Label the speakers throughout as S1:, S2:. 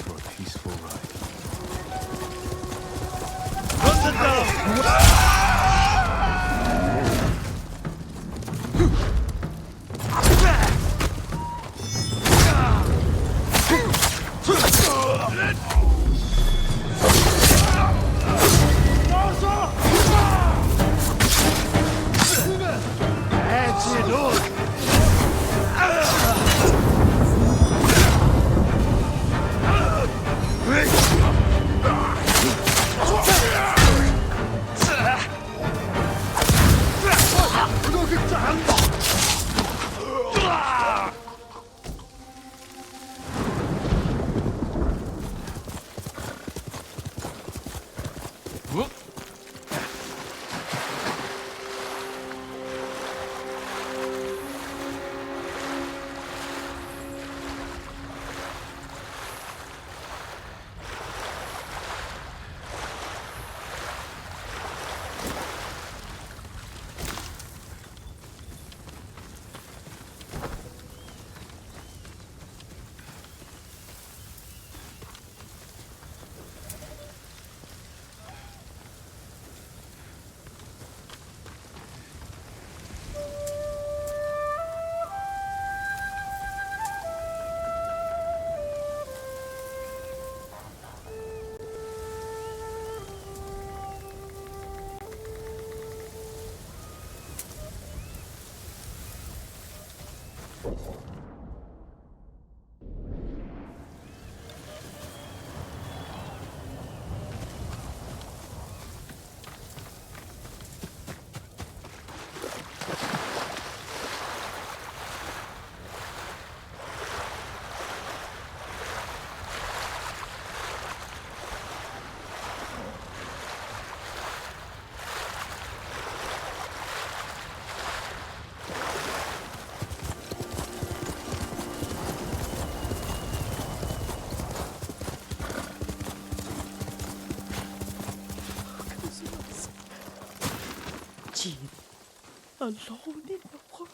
S1: For a peaceful ride.
S2: Run them down!
S3: Jin, alone in the world.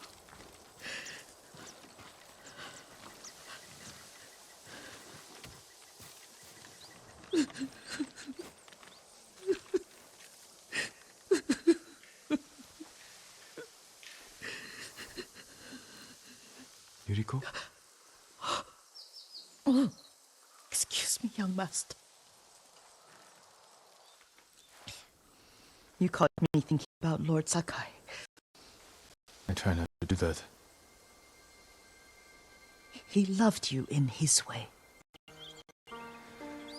S1: Yuriko?
S3: Oh, excuse me, young master. You caught me thinking about Lord Sakai.
S1: I try not to do that.
S3: He loved you in his way.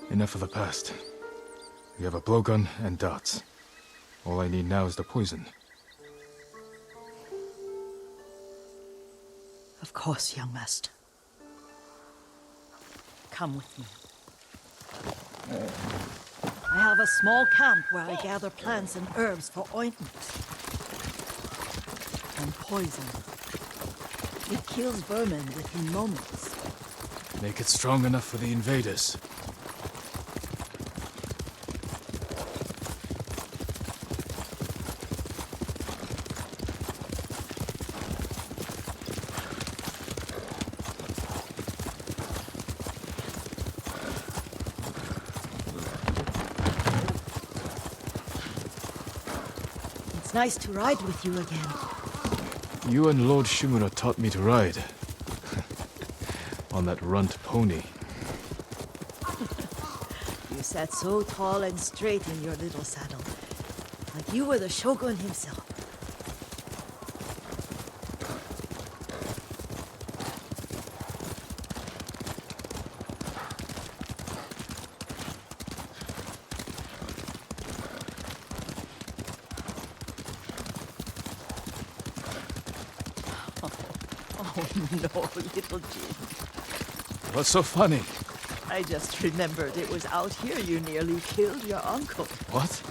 S1: Enough of the past. We have a blowgun and darts. All I need now is the poison.
S3: Of course, young master. Come with me. I have a small camp where I gather plants and herbs for ointment. And poison. It kills vermin within moments.
S1: Make it strong enough for the invaders.
S3: It's nice to ride with you again.
S1: You and Lord Shimura taught me to ride. On that runt pony.
S3: You sat so tall and straight in your little saddle. Like you were the shogun himself. Oh no, little Jin.
S1: What's so funny?
S3: I just remembered it was out here you nearly killed your uncle.
S1: What?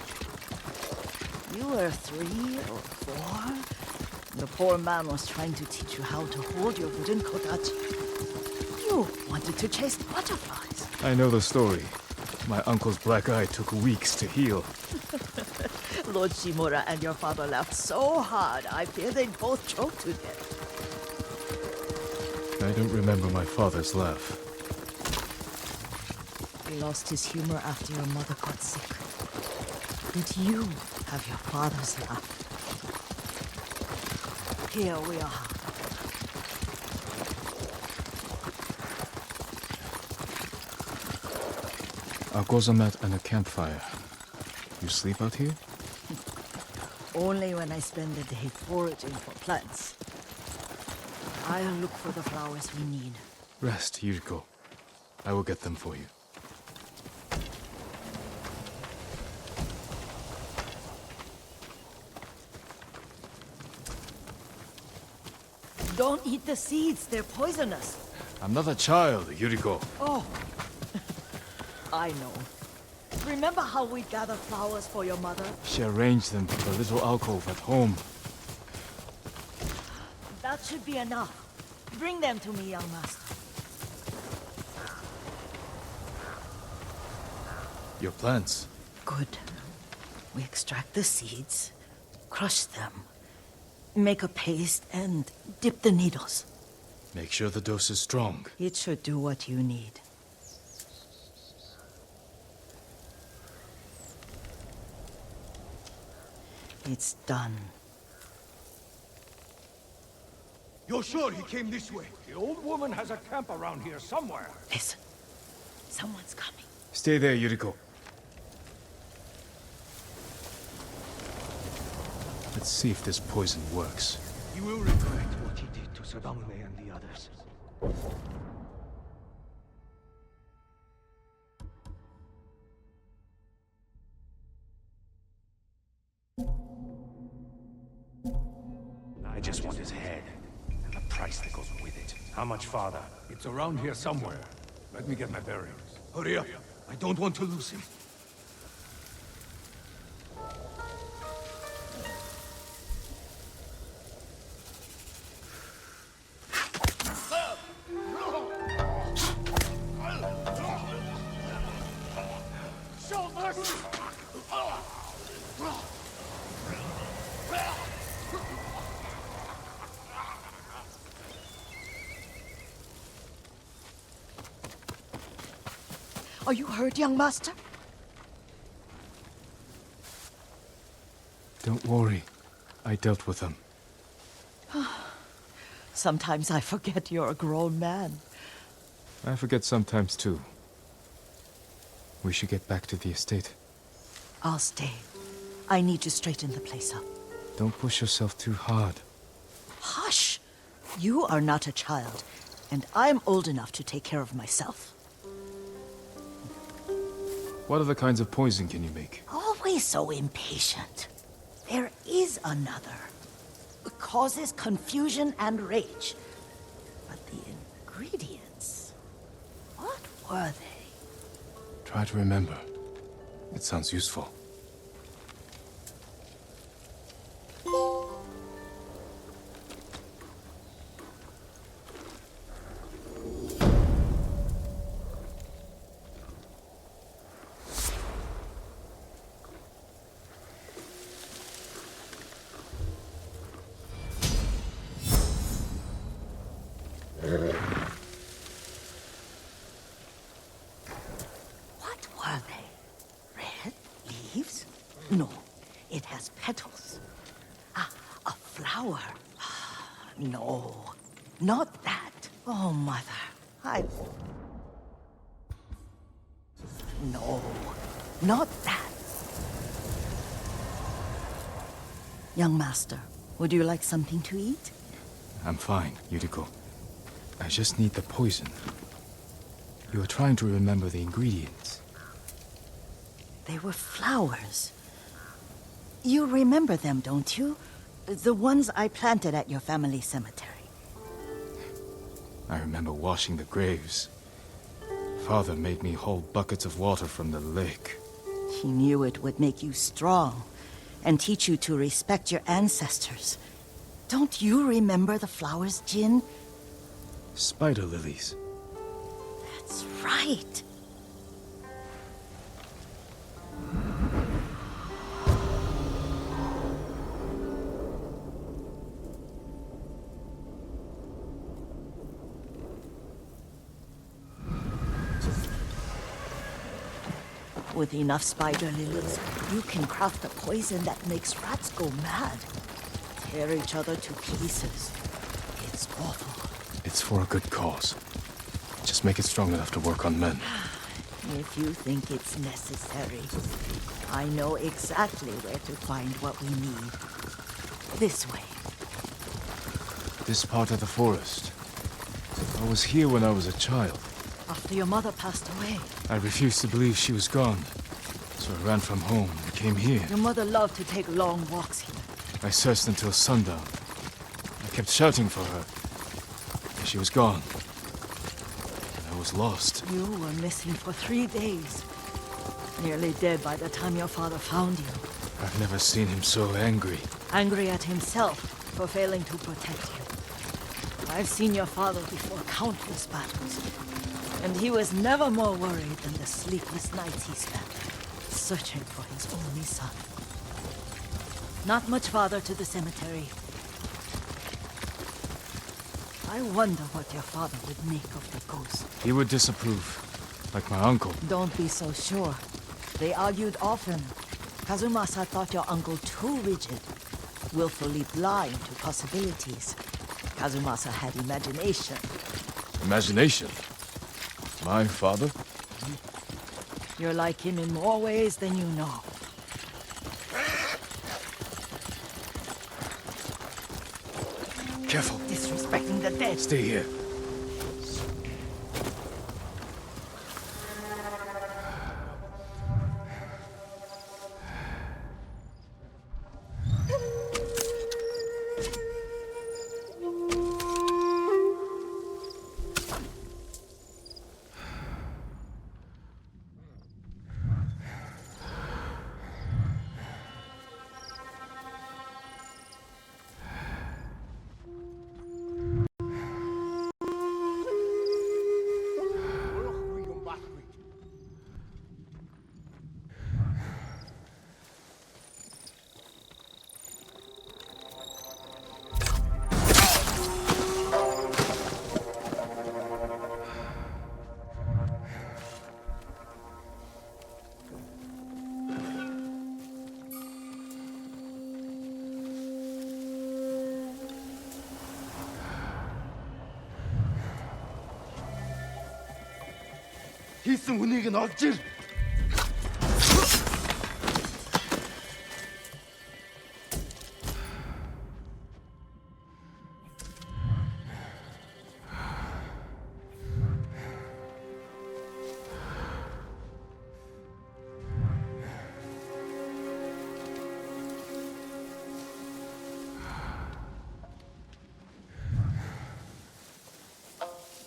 S3: You were 3 or 4. The poor man was trying to teach you how to hold your wooden kodachi. You wanted to chase butterflies.
S1: I know the story. My uncle's black eye took weeks to heal.
S3: Lord Shimura and your father laughed so hard, I fear they'd both choke to death.
S1: I don't remember my father's laugh.
S3: He lost his humor after your mother got sick. But you have your father's laugh. Here we are.
S1: A gozamat and a campfire. You sleep out here?
S3: Only when I spend the day foraging for plants. I'll look for the flowers we need.
S1: Rest, Yuriko. I will get them for you.
S3: Don't eat the seeds, they're poisonous.
S1: I'm not a child, Yuriko.
S3: Oh, I know. Remember how we gathered flowers for your mother?
S1: She arranged them for the little alcove at home.
S3: That should be enough. Bring them to me, young master.
S1: Your plants.
S3: Good. We extract the seeds, crush them, make a paste, and dip the needles.
S1: Make sure the dose is strong.
S3: It should do what you need. It's done.
S2: You're sure he came this way? The old woman has a camp around here somewhere.
S3: Listen. Someone's coming.
S1: Stay there, Yuriko. Let's see if this poison works.
S2: You will regret what he did to Sadamune and the others. I just want his head, and the price that goes with it. How much farther? It's around here somewhere. Let me get my bearings. Hurry up. I don't want to lose him.
S3: Are you hurt, young master?
S1: Don't worry. I dealt with them.
S3: Sometimes I forget you're a grown man.
S1: I forget sometimes too. We should get back to the estate.
S3: I'll stay. I need to straighten the place up.
S1: Don't push yourself too hard.
S3: Hush! You are not a child, and I'm old enough to take care of myself.
S1: What other kinds of poison can you make?
S3: Always so impatient. There is another. It causes confusion and rage. But the ingredients... what were they?
S1: Try to remember. It sounds useful.
S3: What were they? Red leaves? No, it has petals. Ah, a flower. No, not that. Oh, mother, No, not that. Young master, would you like something to eat?
S1: I'm fine, Yuriko. I just need the poison. You are trying to remember the ingredients.
S3: They were flowers. You remember them, don't you? The ones I planted at your family cemetery.
S1: I remember washing the graves. Father made me hold buckets of water from the lake.
S3: He knew it would make you strong and teach you to respect your ancestors. Don't you remember the flowers, Jin?
S1: Spider lilies.
S3: That's right. With enough spider lilies, you can craft a poison that makes rats go mad. Tear each other to pieces. It's awful.
S1: It's for a good cause. Just make it strong enough to work on men.
S3: If you think it's necessary, I know exactly where to find what we need. This way.
S1: This part of the forest. I was here when I was a child.
S3: After your mother passed away.
S1: I refused to believe she was gone. So I ran from home and came here.
S3: Your mother loved to take long walks here.
S1: I searched until sundown. I kept shouting for her. And she was gone. And I was lost.
S3: You were missing for 3 days. Nearly dead by the time your father found you.
S1: I've never seen him so angry.
S3: Angry at himself for failing to protect you. I've seen your father before countless battles. And he was never more worried than the sleepless nights he spent searching for his only son. Not much farther to the cemetery. I wonder what your father would make of the ghost.
S1: He would disapprove, like my uncle.
S3: Don't be so sure. They argued often. Kazumasa thought your uncle too rigid, willfully blind to possibilities. Kazumasa had imagination.
S1: Imagination? My father?
S3: You're like him in more ways than you know.
S1: Careful.
S3: Disrespecting the dead.
S1: Stay here.
S4: Хийсэн хүнийг нь олж ир.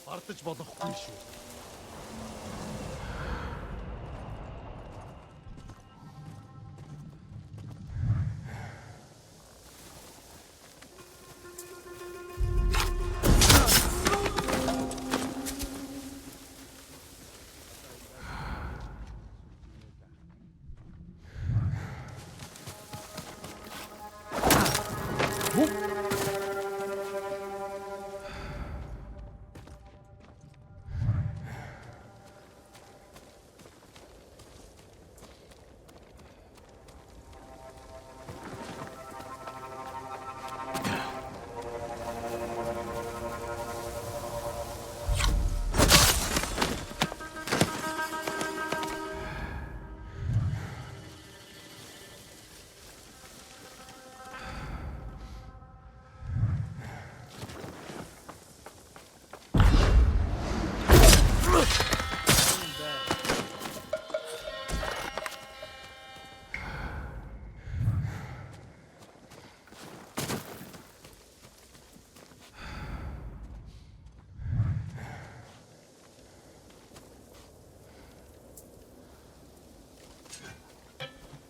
S4: Бардаж болохгүй шүү.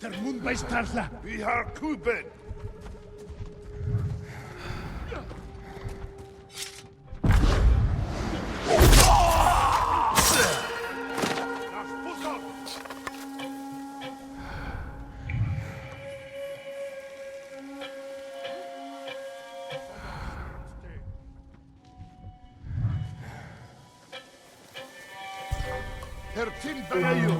S4: Termun Baistarla.
S2: Vi har kuben!
S4: Tertin Barayu.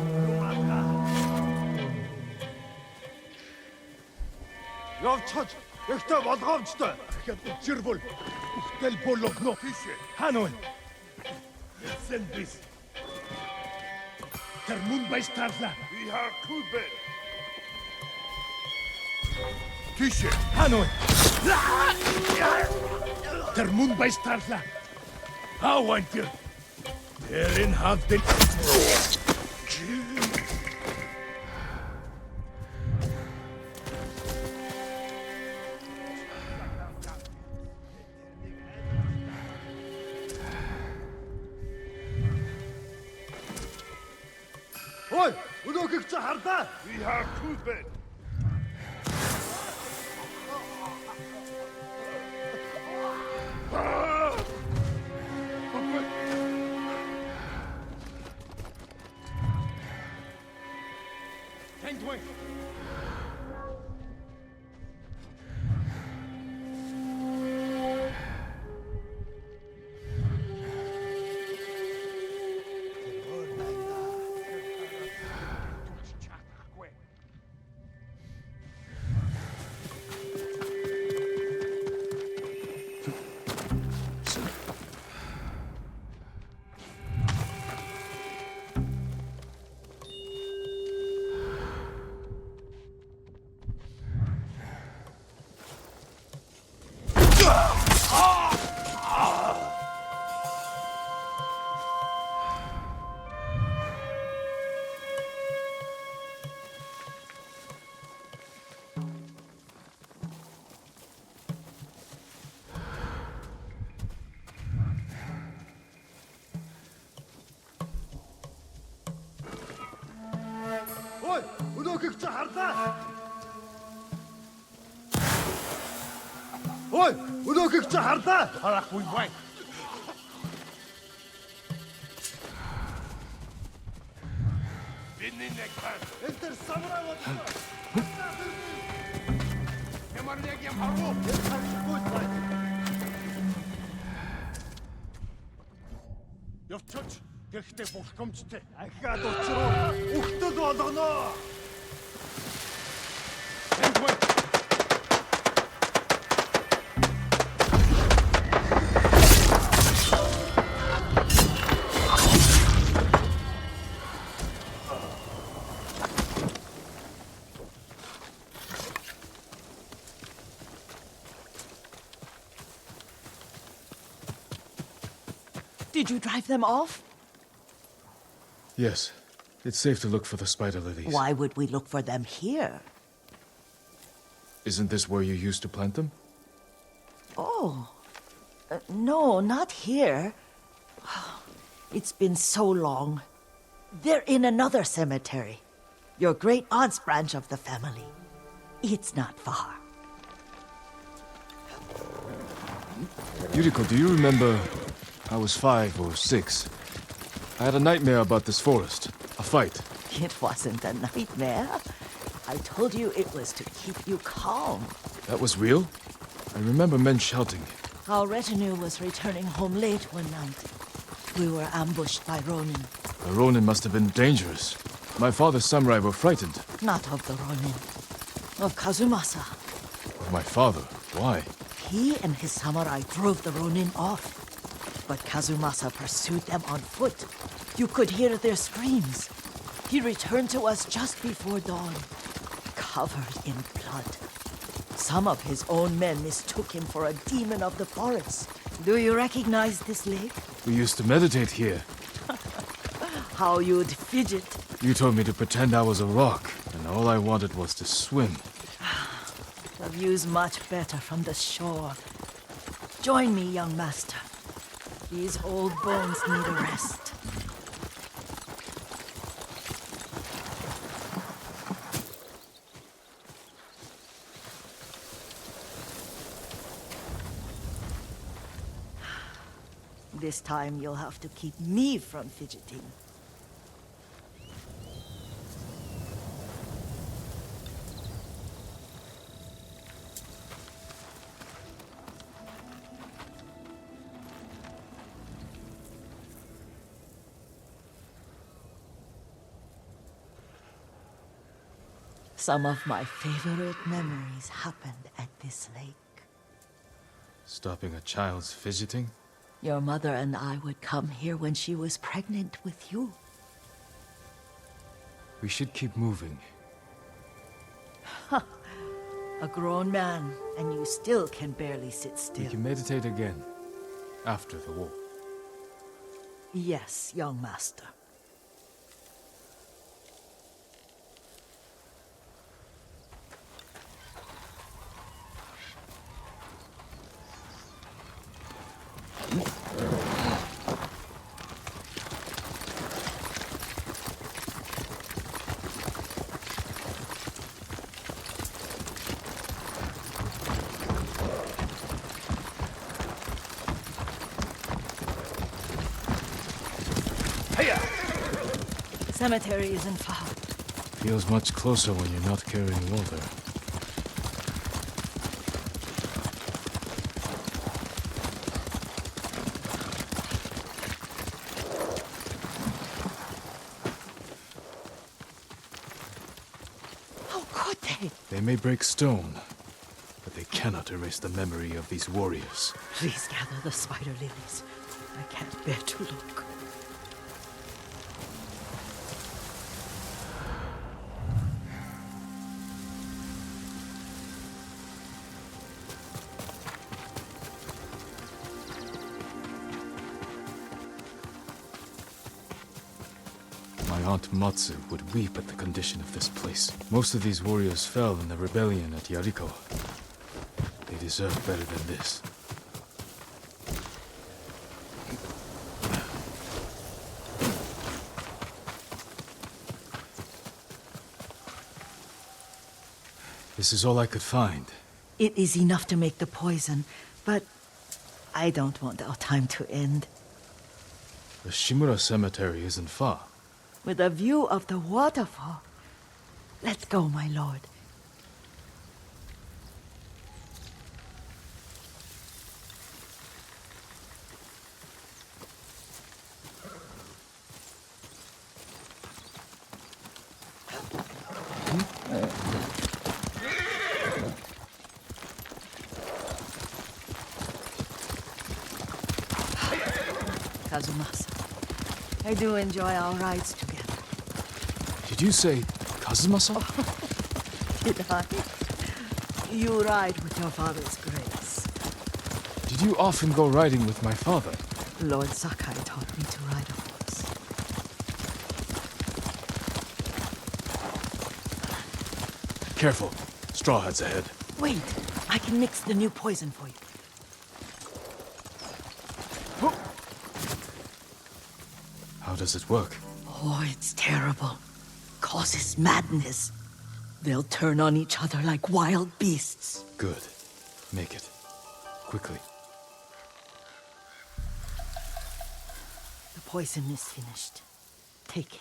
S4: Явчаж. Ихтэй болгоомжтой. Дахиад үчирбэл. Үхтэл болгоно. Тийшээ. Хаана вэ? Сэн бис. Termun Baistarla.
S2: Vi har kuben!
S4: Тийшээ. Хаана вэ? Termun Baistarla.
S2: Hauantir! Erin haftin...
S4: Ой, өнөөхийг чи хардаа.
S2: Vi har kuben!
S4: Ой, өнөөхийг чи хардаа. Ой, өнөөхийг чи хардаа.
S2: Харахгүй бай! Биннинекхан!
S4: Энэ төр самурай бодлоо.
S2: Ямарняг юм харуу!
S4: Явчаач. Гэхдээ болгоомжтой. Ахаад учруу. Үхтэл болгоно.
S3: Did you drive them off?
S1: Yes. It's safe to look for the spider lilies.
S3: Why would we look for them here?
S1: Isn't this where you used to plant them?
S3: Oh. No, not here. It's been so long. They're in another cemetery. Your great aunt's branch of the family. It's not far.
S1: Yuriko, do you remember... I was 5 or 6. I had a nightmare about this forest. A fight.
S3: It wasn't a nightmare. I told you it was to keep you calm.
S1: That was real? I remember men shouting.
S3: Our retinue was returning home late one night. We were ambushed by Ronin.
S1: The Ronin must have been dangerous. My father's samurai were frightened.
S3: Not of the Ronin. Of Kazumasa.
S1: Of my father? Why?
S3: He and his samurai drove the Ronin off. But Kazumasa pursued them on foot. You could hear their screams. He returned to us just before dawn, covered in blood. Some of his own men mistook him for a demon of the forest. Do you recognize this lake?
S1: We used to meditate here.
S3: How you'd fidget.
S1: You told me to pretend I was a rock, and all I wanted was to swim.
S3: The view's much better from the shore. Join me, young master. These old bones need a rest. This time you'll have to keep me from fidgeting. Some of my favorite memories happened at this lake.
S1: Stopping a child's fidgeting?
S3: Your mother and I would come here when she was pregnant with you.
S1: We should keep moving.
S3: A grown man, and you still can barely sit still.
S1: We can meditate again, after the war.
S3: Yes, young master. Cemetery isn't far.
S1: Feels much closer when you're not carrying water.
S3: How could they?
S1: They may break stone, but they cannot erase the memory of these warriors.
S3: Please gather the spider lilies. I can't bear to look.
S1: My Aunt Matsu would weep at the condition of this place. Most of these warriors fell in the rebellion at Yariko. They deserve better than this. This is all I could find.
S3: It is enough to make the poison, but I don't want our time to end.
S1: The Shimura Cemetery isn't far.
S3: With a view of the waterfall. Let's go, my lord. Kazumasa, I do enjoy our rides together.
S1: Did you say Kazumasa?
S3: Did I? You ride with your father's grace.
S1: Did you often go riding with my father?
S3: Lord Sakai taught me to ride a horse.
S1: Careful. Straw Hat's ahead.
S3: Wait, I can mix the new poison for you.
S1: How does it work?
S3: Oh, it's terrible. Causes madness. They'll turn on each other like wild beasts.
S1: Good. Make it. Quickly.
S3: The poison is finished. Take it.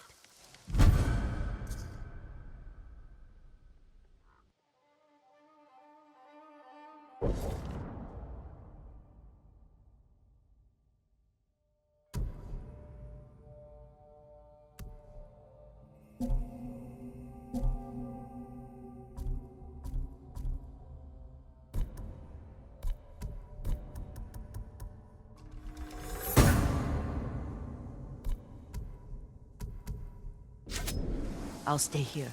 S3: I'll stay here.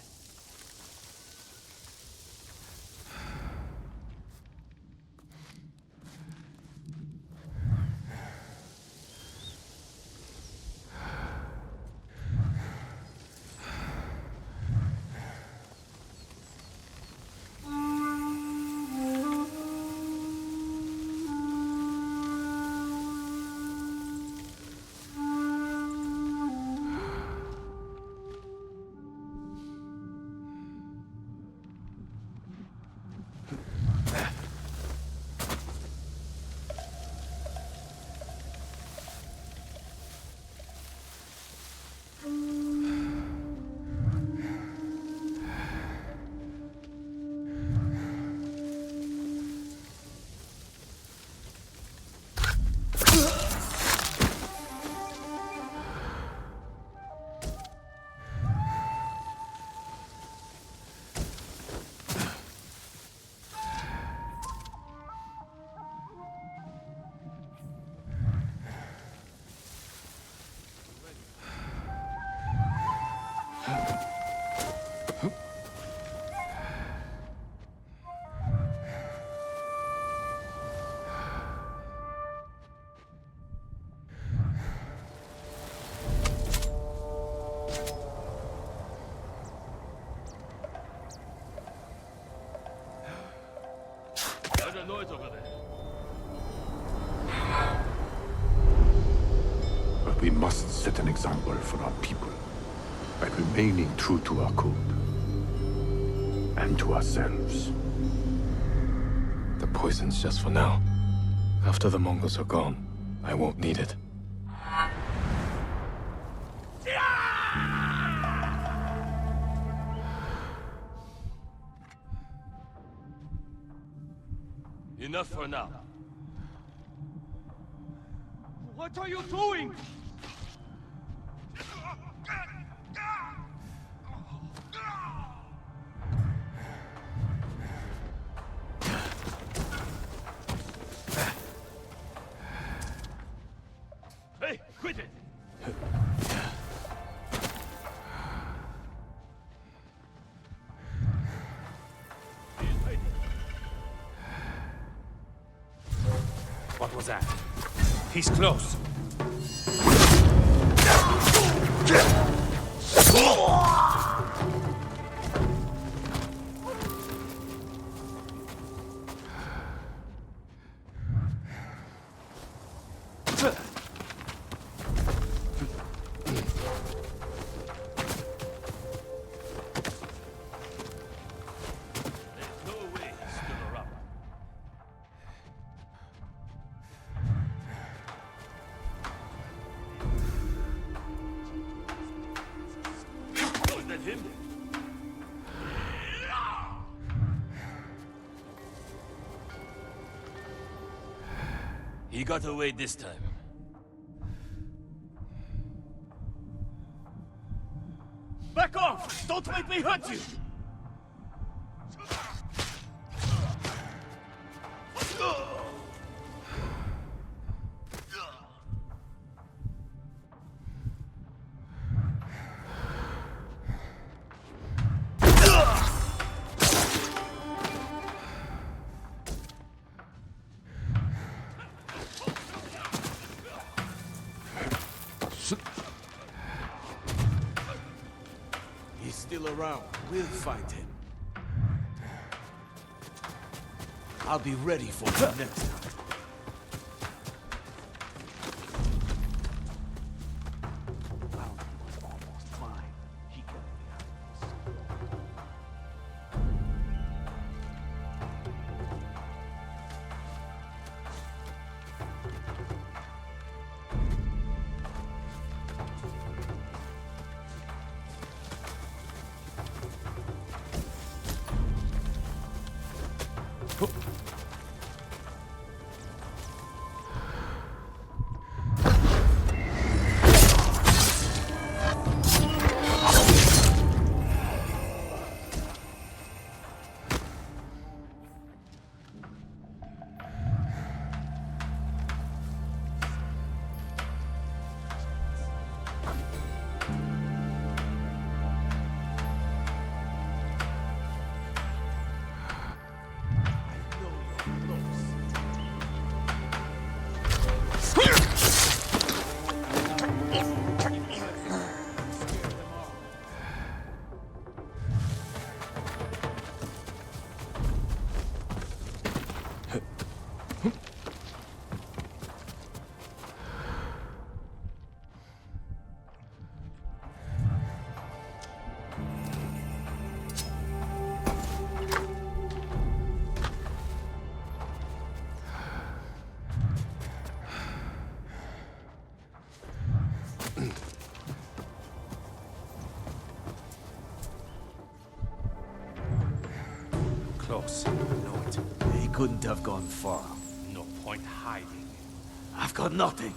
S5: noise over there?
S6: But we must set an example for our people by remaining true to our code and to ourselves.
S1: The poison's just for now. After the Mongols are gone, I won't need it.
S5: Enough for now.
S2: What are you doing?
S5: Hey, quit it!
S2: What was that? He's close.
S5: There's no way he's still around. Oh, is that him? He got away this time. Back off! Don't make me hurt you!
S7: He's still around. We'll find him. I'll be ready for him next time.
S2: Close.
S7: Know it. He couldn't have gone far.
S2: No point hiding.
S7: I've got nothing.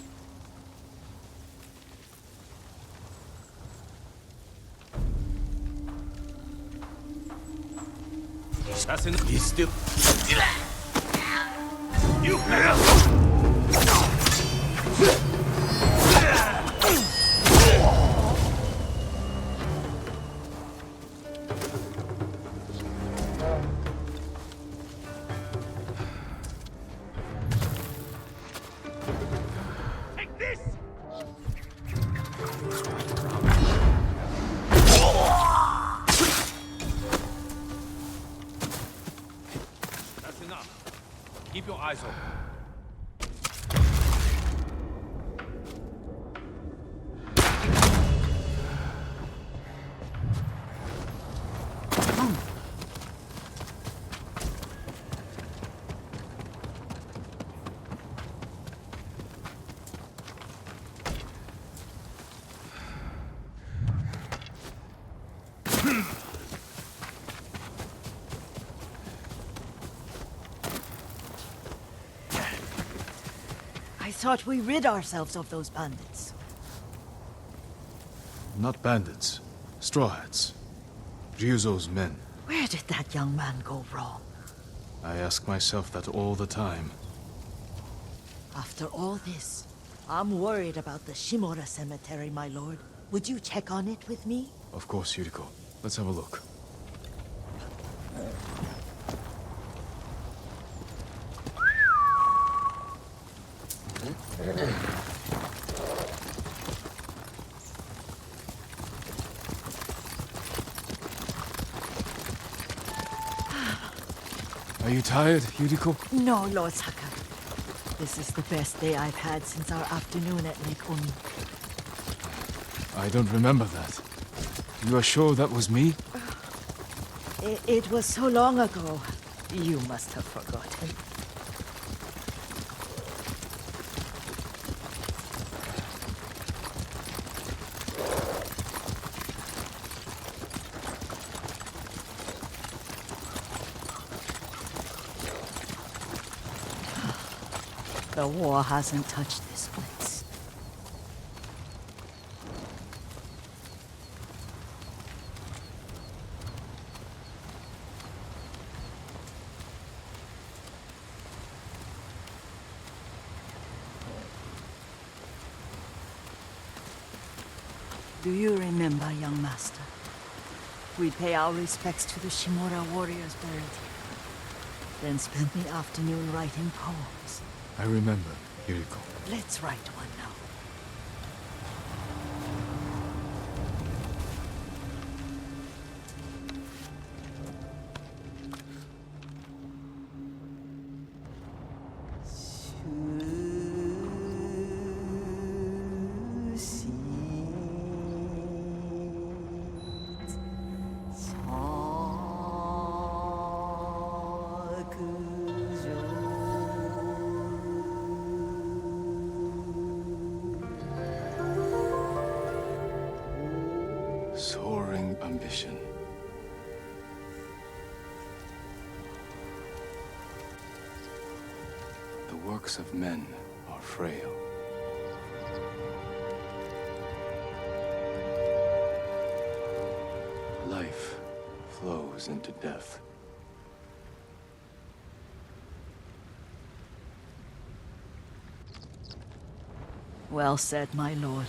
S2: Assassin.
S7: He's still...
S2: You take this! That's enough. Keep Keep your eyes open.
S3: I thought we rid ourselves of those bandits.
S1: Not bandits. Straw hats. Ryuzo's men.
S3: Where did that young man go wrong?
S1: I ask myself that all the time.
S3: After all this, I'm worried about the Shimura cemetery, my lord. Would you check on it with me?
S1: Of course, Yuriko. Let's have a look. Are you tired, Yuriko?
S3: No, Lord Sakai. This is the best day I've had since our afternoon at Lake Oni.
S1: I don't remember that. You are sure that was me?
S3: It was so long ago. You must have forgotten. The war hasn't touched this place. Do you remember, young master? We pay our respects to the Shimura warriors buried here, then spent the afternoon writing poems.
S1: I remember, Yuriko.
S3: Let's write one now.
S1: Soaring ambition. The works of men are frail. Life flows into death.
S3: Well said, my lord.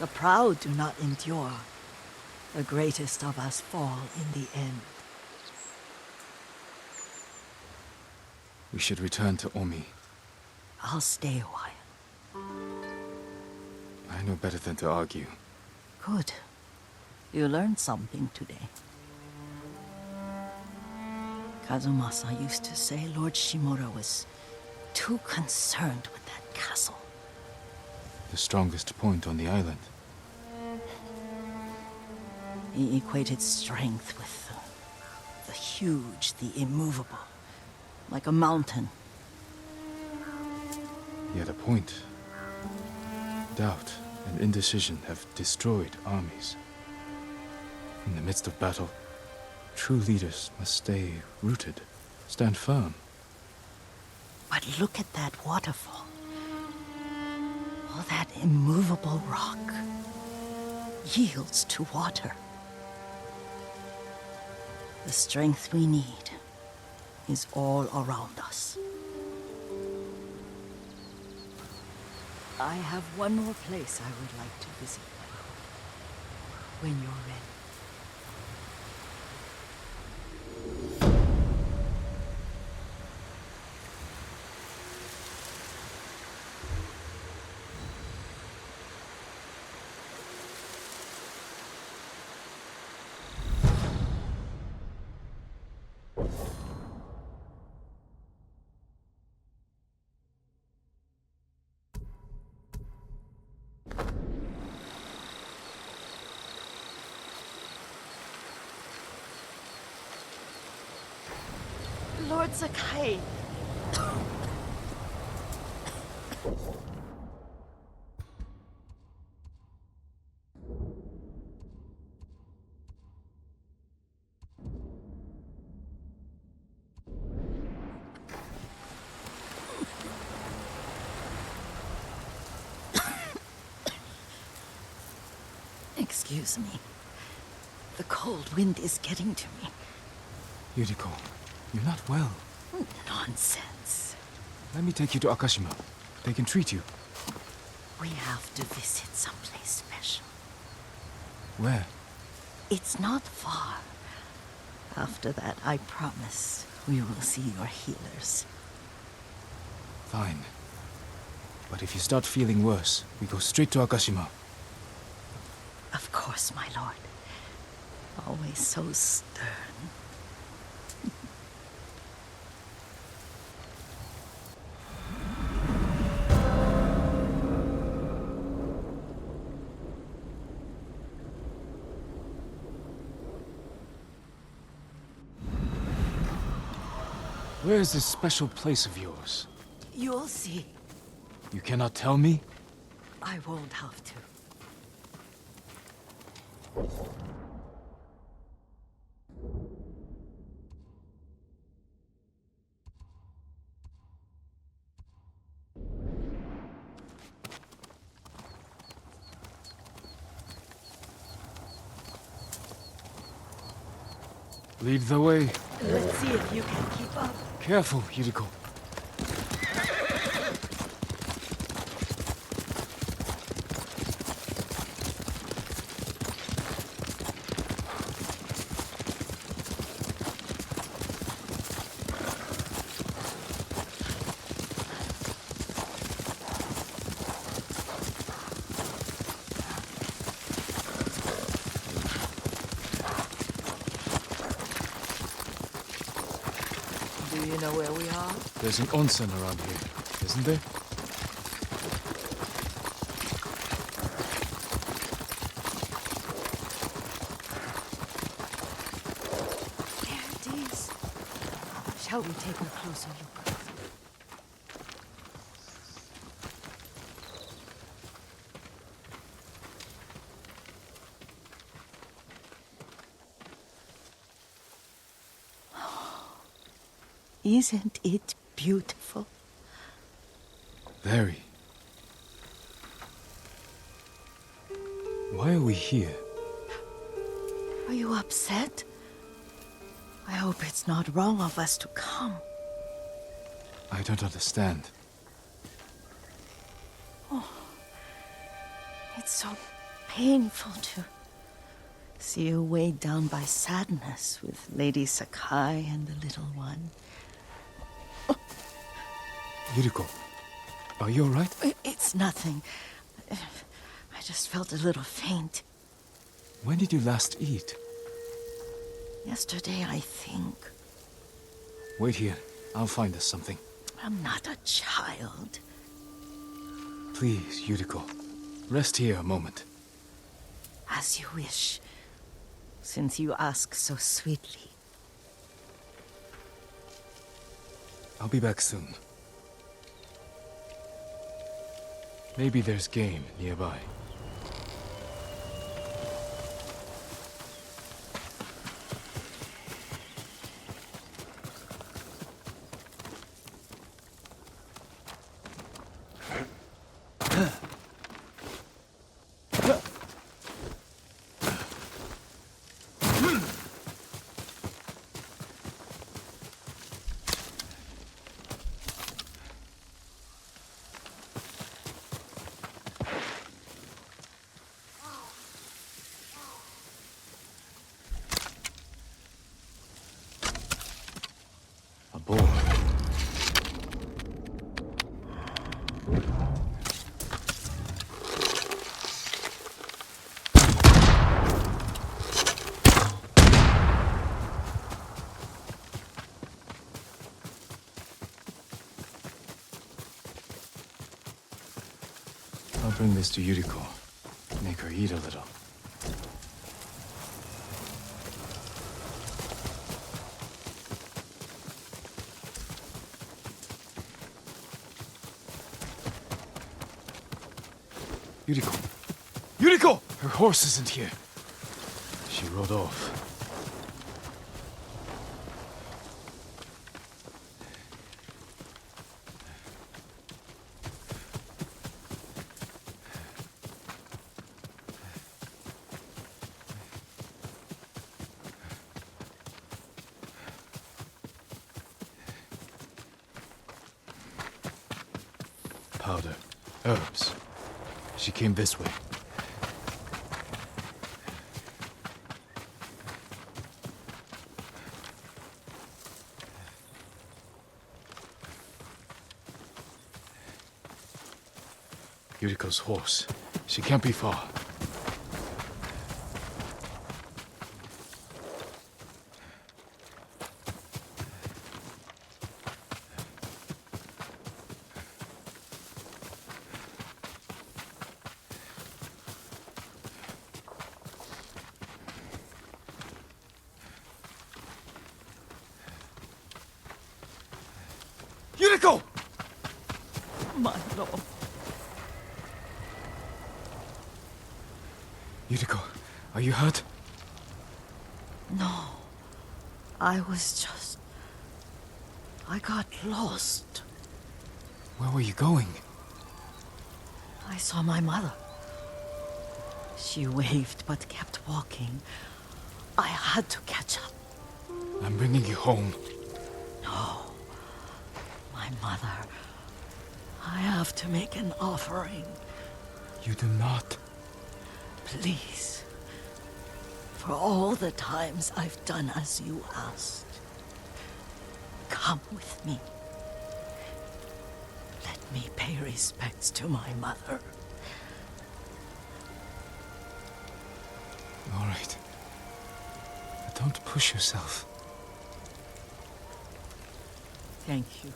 S3: The proud do not endure. The greatest of us fall in the end.
S1: We should return to Omi.
S3: I'll stay a while.
S1: I know better than to argue.
S3: Good. You learned something today. Kazumasa used to say Lord Shimura was too concerned with that castle.
S1: The strongest point on the island.
S3: He equated strength with the huge, the immovable, like a mountain.
S1: Yet a point. Doubt and indecision have destroyed armies. In the midst of battle, true leaders must stay rooted, stand firm.
S3: But look at that waterfall. All that immovable rock yields to water. The strength we need is all around us. I have one more place I would like to visit, when you're ready. Lord Sakai. Excuse me. The cold wind is getting to me.
S1: Yuriko, you're not well.
S3: Nonsense.
S1: Let me take you to Akashima. They can treat you.
S3: We have to visit someplace special.
S1: Where?
S3: It's not far. After that, I promise we will see your healers.
S1: Fine. But if you start feeling worse, we go straight to Akashima.
S3: Of course, my lord. Always so stern.
S1: Where is this special place of yours?
S3: You'll see.
S1: You cannot tell me?
S3: I won't have to.
S1: Lead the way.
S3: Let's see if you can keep up.
S1: Careful, Yuriko.
S3: Do you know where we are?
S1: There's an onsen around here, isn't there?
S3: There it is. Shall we take a closer look? Isn't it beautiful?
S1: Very. Why are we here?
S3: Are you upset? I hope it's not wrong of us to come.
S1: I don't understand.
S3: It's so painful to see you weighed down by sadness with Lady Sakai and the little one.
S1: Yuriko, are you alright?
S3: It's nothing. I just felt a little faint.
S1: When did you last eat?
S3: Yesterday, I think.
S1: Wait here. I'll find us something.
S3: I'm not a child.
S1: Please, Yuriko. Rest here a moment.
S3: As you wish, since you ask so sweetly.
S1: I'll be back soon. Maybe there's game nearby. A boar. I'll bring this to Yuriko. Make her eat a little. Yuriko! Yuriko! Her horse isn't here. She rode off. Powder. Herbs. She came this way. Yuriko's horse. She can't be far. Yuriko!
S3: My lord.
S1: Yuriko, are you hurt?
S3: No. I was just... I got lost.
S1: Where were you going?
S3: I saw my mother. She waved but kept walking. I had to catch up.
S1: I'm bringing you home.
S3: No. My mother. I have to make an offering.
S1: You do not.
S3: Please. For all the times I've done as you asked. Come with me. Let me pay respects to my mother.
S1: All right. But don't push yourself.
S3: Thank you.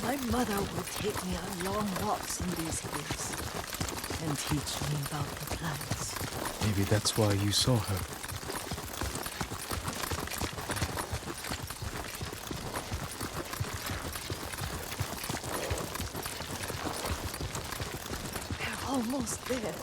S3: My mother will take me on long walks in these hills and teach me about the plants.
S1: Maybe that's why you saw her.
S3: We're almost there.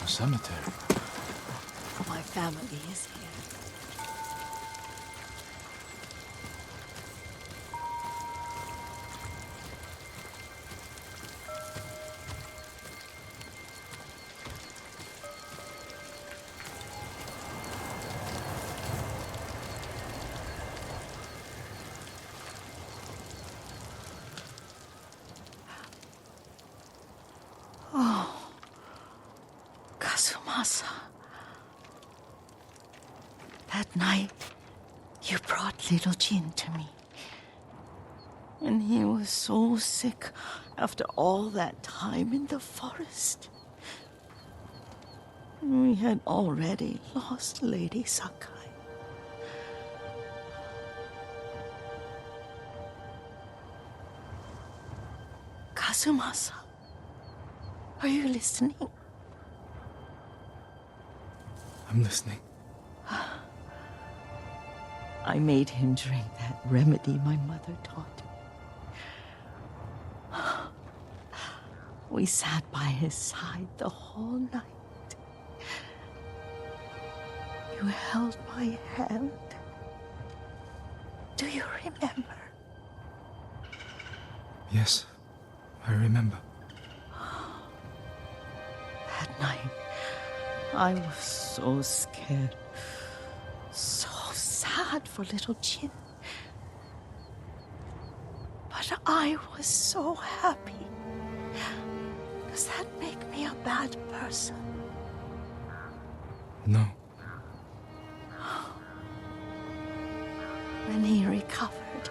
S1: A cemetery.
S3: My family is here. Kazumasa. That night, you brought little Jin to me. And he was so sick after all that time in the forest. We had already lost Lady Sakai. Kazumasa, are you listening?
S1: I'm listening.
S3: I made him drink that remedy my mother taught me. We sat by his side the whole night. You held my hand. Do you remember?
S1: Yes, I remember.
S3: That night, I was so scared. So sad for little Jin. But I was so happy. that make me a bad person?
S1: No.
S3: When he recovered,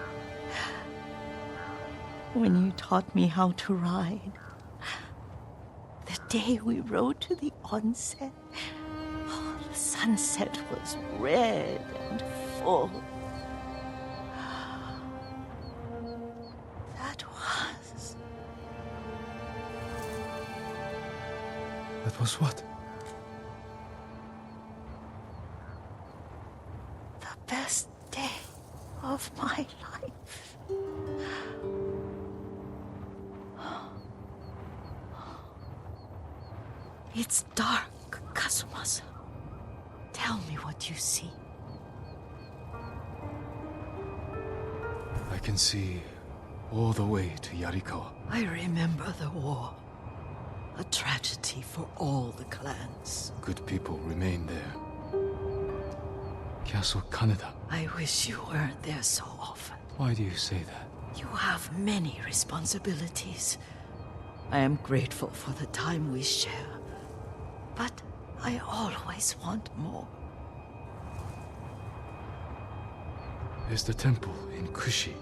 S3: when you taught me how to ride, the day we rode to the onset, oh, the sunset was red and full.
S1: That was what?
S3: The best day of my life. It's dark, Kazumasa. Tell me what you see.
S1: I can see all the way to Yarikawa.
S3: I remember the war. A tragedy for all the clans.
S1: Good people remain there. Castle Kaneda.
S3: I wish you weren't there so often.
S1: Why do you say that?
S3: You have many responsibilities. I am grateful for the time we share, but I always want more.
S1: There's the temple in Kushi.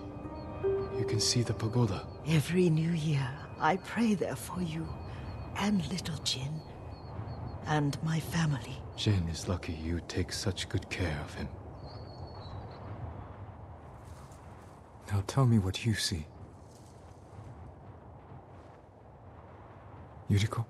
S1: You can see the pagoda.
S3: Every new year, I pray there for you, and little Jin, and my family.
S1: Jin is lucky you take such good care of him. Now tell me what you see. Yuriko?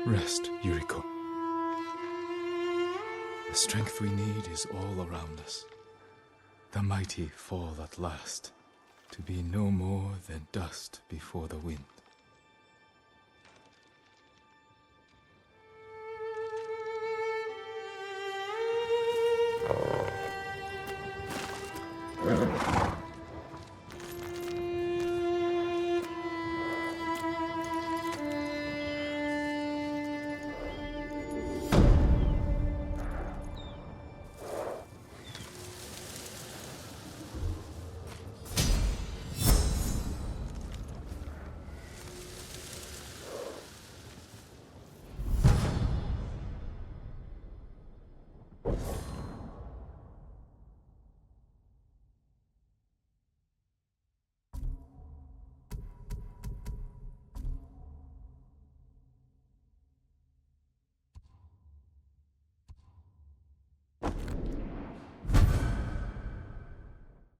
S1: Rest, Yuriko. The strength we need is all around us. The mighty fall at last, to be no more than dust before the wind.